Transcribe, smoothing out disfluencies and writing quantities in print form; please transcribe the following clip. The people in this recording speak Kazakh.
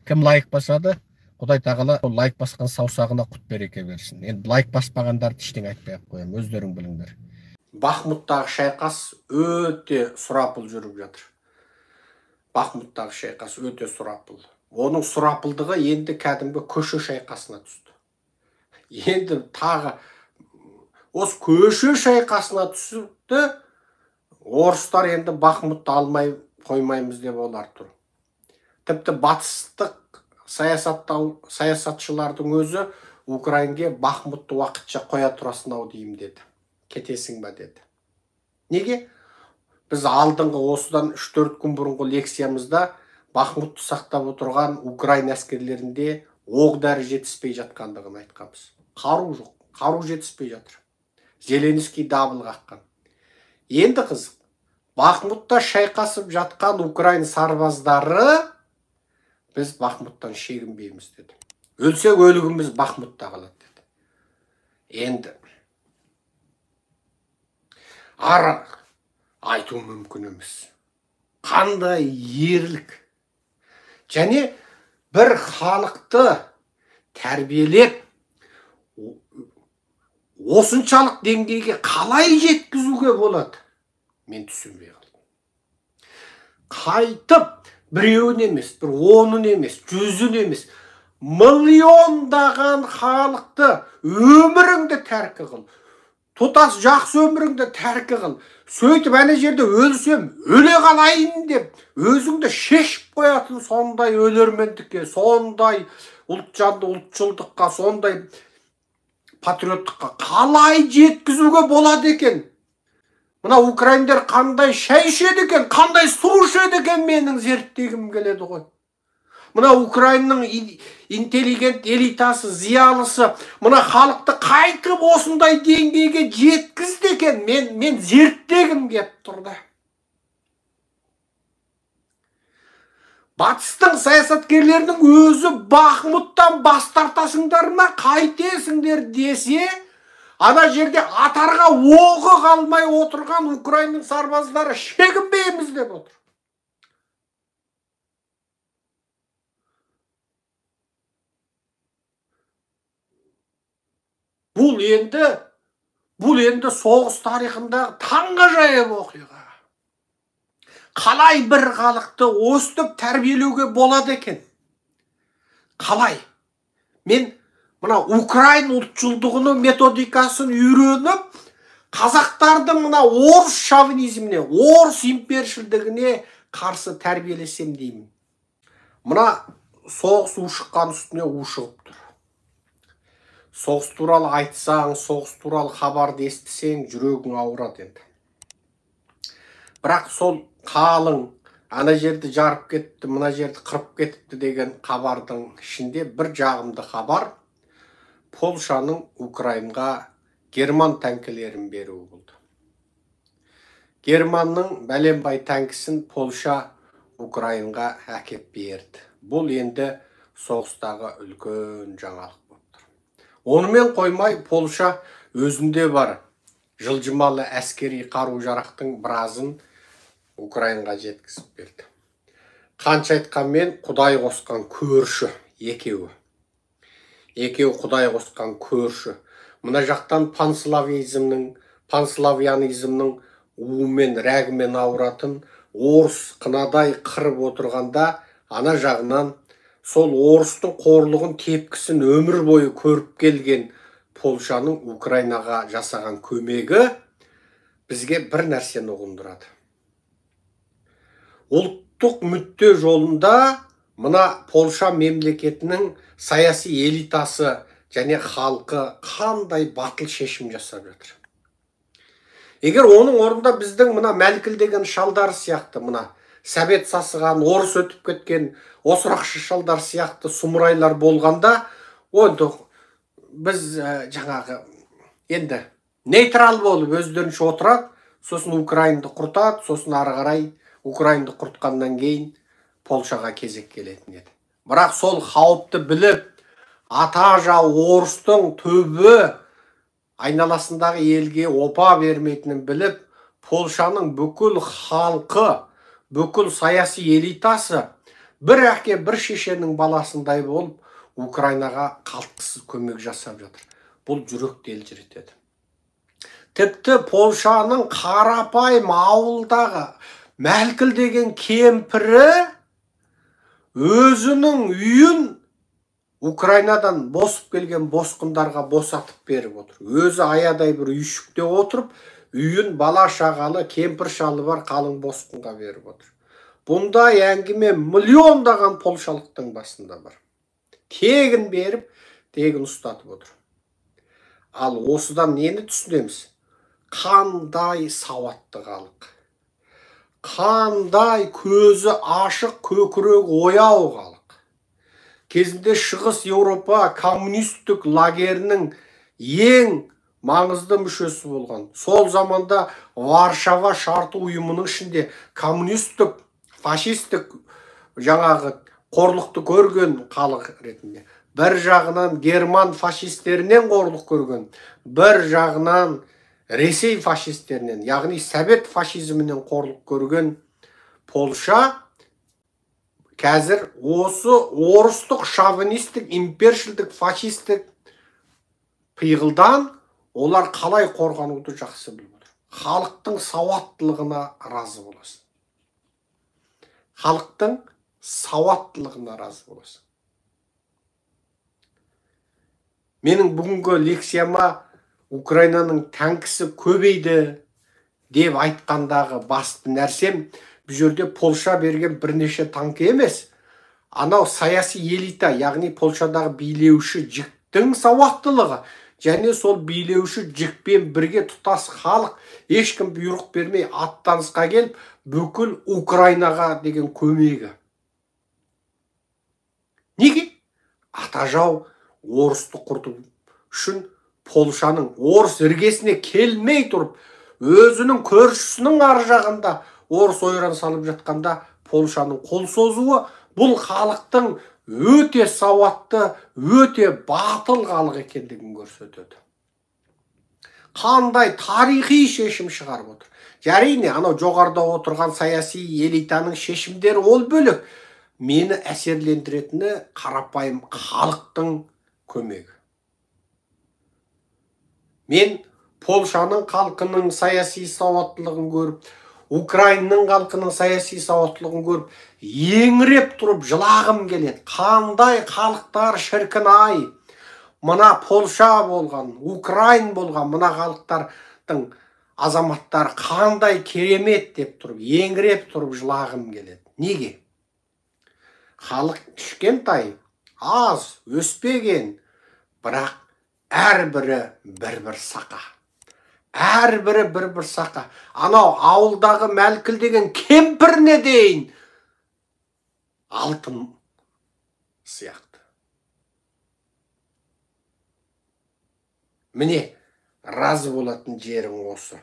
Кім лайк басады, Құдай тағала лайк басқан саусағына құт береке берсін. Енді лайк баспағандарды ештеңе айтпай ақ қоямын, өздерің біліңдер. Бахмуттағы шайқас өте сұрапыл жүріп жатыр. Бахмуттағы шайқас өте сұрапыл. Оның сұрапылдығы енді кәдімгі көше шайқасына түсті. Енді тағы осы көше шайқасына түсті, орыстар енді Бахмутты алмай қоймаймыз деп олар тұр. Тіпті батыстық саясатшылардың өзі Украинге Бахмутты уақытша қоя тұрасың-ау деймін деді. Кетесің ба деді. Неге? Біз алдыңғы осыдан 3-4 күн бұрынғы лекциямызда Бахмутты сақтап отырған Украин әскерлерінде оқ-дәрі жетіспей жатқандығын айтқанбыз. Қару жоқ, қару жетіспей жатыр. Зеленский дабыл қаққан. Енді қызық, Бахмутта шайқасып жатқан Украин сарбаздары біз Бахмуттан шегінбейміз деді. Өлсек өлігіміз Бахмутта қалады деді. Енді ары айту мүмкін емес. Қандай ерлік. Және бір халықты тәрбиелеп, осыншалық деңгейге қалай жеткізуге болады? Мен түсінбей қалдым. Қайтып біреуін емес, бір 10-ын емес, 100-ін емес, миллиондаған халықты өміріңді тәркі қыл. Тұтас жақсы өміріңді тәркі қыл. Сөйтіп әне жерде өлсем, өле қалайын деп, өзіңді шешіп қоятын сондай өлермендікке, сондай ұлтжанды ұлтшылдыққа, сондай патриоттыққа қалай жеткізуге болады екен? Мына украиндер қандай шай ішеді екен, қандай су ішеді екен, менің зерттегім келеді ғой. Мына Украинның интеллигент элитасы, зиялысы, мына халықты қайтып осындай деңгейге жеткізді екен, мен зерттегім кеп тұрды. Батыстың саясаткерлерінің өзі Бахмуттан бас тартасыңдар ма, қайтесіңдер десе, ана жерде атарға оғы қалмай отырған Украинның сарбаздары шегінбейміз деп отыр. Бұл енді соғыс тарихындағы таңғажайып оқиға. Қалай бір халықты өстіп тәрбиелеуге болады екен? Қалай? Мен мына Украин ұлтшылдығының методикасын үйреніп, қазақтардың мына орыс шовинизміне, орыс импершілдігіне қарсы тәрбиелесем деймін. Мына соғыс ушыққан үстіне ушығып тұр. Соғыс туралы айтсаң, соғыс туралы хабарды естісең, жүрегің ауырады енді. Бірақ сол қалың, ана жерді жарып кетті, мына жерді қырып кетті деген хабардың ішінде бір жағымды хабар Польшаның Украинға Герман тәңкілерін беруі болды. Германның бәленбай тәңкісін Польша Украинға әкеп берді. Бұл енді соғыстағы үлкен жаңалық болып тұр. Онымен қоймай, Польша өзінде бар жылжымалы әскери қару-жарақтың біразын Украинға жеткізіп берді. Қанша айтқанмен Құдай қосқан көрші екеуі. Екеуі Құдай қосқан көрші. Мына жақтан панславянизмнің уымен, рәгімен ауыратын орыс қынадай қырып отырғанда, ана жағынан сол орыстың қорлығын, тепкісін өмір бойы көріп келген Польшаның Украинаға жасаған көмегі бізге бір нәрсені ұғындырады. Ұлттық мүдде жолында мына Польша мемлекетінің саяси элитасы және халқы қандай батыл шешім жасап жатыр. Егер оның орнында біздің мына мәлкілдеген шалдар сияқты, мына сәбет сасыған, орыс өтіп кеткен осырақшы шалдар сияқты сұмырайлар болғанда, біз жаңағы енді нейтрал болып өздерінше отырады, сосын Украинды құртады, сосын ары қарай Украинды құртқаннан кейін Польшаға кезек келетін еді. Бірақ сол қауіпті біліп, ата жау орыстың төбі айналасындағы елге опа бермейтінін біліп, Польшаның бүкіл халқы, бүкіл саяси элитасы, бір әке бір шешенің баласындай болып Украинаға қалтқысыз көмек жасап жатыр. Бұл жүректі елжіретеді. Тіпті Польшаның қарапайым ауылдағы Мәлкіл деген кемпірі өзінің үйін Украинадан босып келген босқындарға босатып беріп отыр. Өзі аядай бір үйшікте отырып, үйін бала шағалы, кемпір шалы бар қалың босқынға беріп отыр. Бұндай әңгіме миллиондаған полшалықтың басында бар. Тегін беріп, тегін ұстатып отыр. Ал осыдан нені түсінеміз? Қандай сауатты халық. Қандай көзі ашық, көкірек ояу халық. Кезінде Шығыс Еуропа коммунистік лагерінің ең маңызды мүшесі болған. Сол заманда Варшава шарты ұйымының ішінде коммунистік, фашистік жаңағы қорлықты көрген халық ретінде. Бір жағынан Герман фашистерінен қорлық көрген, бір жағынан Ресей фашистерінен, яғни Совет фашизмінен қорлық көрген Польша қазір осы орыстық, шовинистік, импершілдік, фашистік пиғылдан олар қалай қорғануды жақсы біліп отыр. Халықтың сауаттылығына разы боласың. Халықтың сауаттылығына разы боласың. Менің бүгінгі лекцияма Украинаның танкісі көбейді деп айтқандағы басты нәрсем, бұл жерде Польша берген бірнеше танкі емес, анау саяси элита, яғни Польшадағы билеуші жіктің сауаттылығы, және сол билеуші жікпен бірге тұтас халық ешкім бұйрық бермей аттанысқа келіп, бүкіл Украинаға деген көмегі. Неге? Ата жау орысты құрту үшін Польшаның орыс іргесіне келмей тұрып, өзінің көршісінің ар жағында орыс ойран салып жатқанда Польшаның қол созуы бұл халықтың өте сауатты, өте батыл халық екендігін көрсетеді. Қандай тарихи шешім шығарып отыр. Әрине, анау жоғарыда отырған саяси элитаның шешімдері ол бөлек. Мені әсерлендіретіні қарапайым халықтың көмегі. Мен Польшаның халқының саяси сауаттылығын көріп, Украинаның халқының саяси сауаттылығын көріп, еңіреп тұрып жылағым келеді. Қандай халықтар шіркін ай! Мына Польша болған, Украин болған, мына халықтардың азаматтар қандай керемет деп тұрып, еңіреп тұрып жылағым келеді. Неге? Халық кішкентай, аз, өспеген, бірақ әрбірі бір-бір сақа. Әрбірі бір-бір сақа. Анау ауылдағы Мәлкіл деген кемпіріне дейін алтын сияқты. Міне, разы болатын жерің осы.